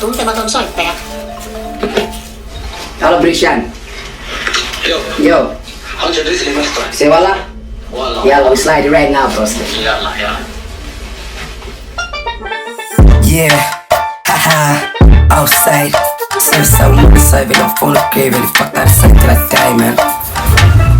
Tuntematon soittaja. Halo Brishan. Yo. How's your drizzly restaurant? Say wala? Wallah. Yalla, we slide right now, bro. Yalla, yalla. Yeah, haha, outside. Ser saunut sai vedon folkkei, veli faktaa säikkälä täimään.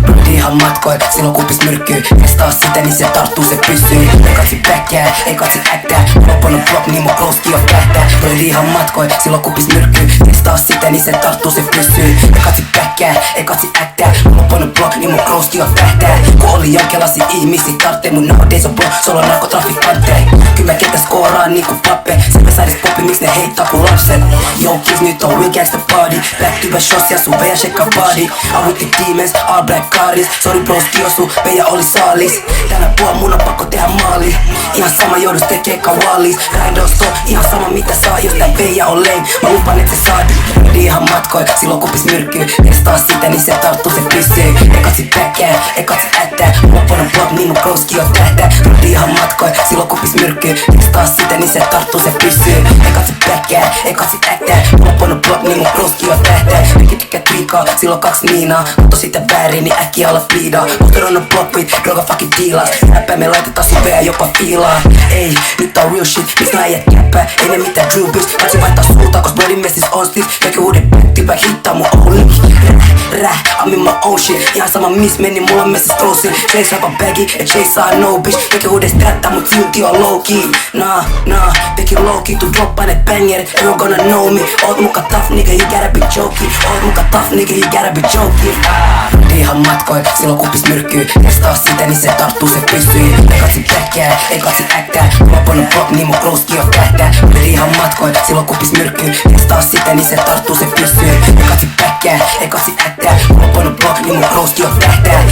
Brody ihan matkoi, silloin kupis myrkkyy. Testaa sitä, niin se tarttuu, se pysyy. Ei katsi päkkää, ei katsi äktää. Loppunut blok, niin mun close on kähtää. Brody ihan matkoi, silloin kupis myrkkyy. Testaa sitä, niin se tarttuu, se pysyy. Ei katsi päkkää, ei katsi äktää. Loppunut blok, niin mun close on tähtää. Kun oli jonkinlaisia ihmisiä, tarttee mun nowadays on bro. Solo narkotrafikantteja. Kyllä mä kentä skooraa niinku pappe. Selvä saides popi, miks ne heittää ku lapset. Yo kids, nyt on real gangsta party. Back to back shots ja sun veja shekka body. I'm with the demons, all black cardis. Sorry bros, kiosu, veja oli saalis. Tänä puol mun on pakko tehdä maali. Ihan sama joudus tekee kawaalis. Grindosto, ihan sama mitä saa, jos tää veja on lame. Mä lupaan et se saadi. Brody ihan matkoi, silloin kupis myrkkyy. Testaa sitä, niin se tarttuu, se pysyy. Ei katsi päkkää, ei katsi ättää. Loppunut blok, niin mun close on tähtää. Brody ihan matkoi, silloin kupis myrkkyy. Testaa sitä, niin se tarttuu, se pysyy. Ei katsi päkkää, ei katsi ättää. Loppunut blok, niin mun close on tähtää. Rikki tykkää triikaa, silloin 2 miinaa. Katso sitä väärin, niin äkkiä alla pliidaa. Kohter on block with, droga fucking dealers. Räppää me laitetaan sun veä jopa fiilaa. Ei, nyt on real shit, miks nää äijät käppää? Ei ne mitään droobies, katsi vaihtaa suuntaan, kos Brody messis on stis. Kaikki uudet back to back hittaa mun own räh, I'm in my own shit. Ihan sama miss meni, mulla on messis close. Chase up a baggy, et chase saa no bitch. Kaikki uudet strättää, mut silti on low key. Nah, Becky low key, tu droppaa ne bangerit. Everyone gonna know me. Oot muka tough nigga, you gotta be jokey. Oot muka tough nigga, you gotta be jokey. Ihan matkoi, silloin kupis myrkkyy. Testaa sitä, niin se tarttuu, se pysyy. Ei katsi päkkää, ei katsi äktää. Loppunut blok, niin mun close on tähtää. Ihan matkoi, silloin kupis myrkkyy. Testaa sitä, niin se tarttuu, se pysyy. Ei katsi päkkää, ei katsi äktää. Loppunut blok, niin mun close on tähtää.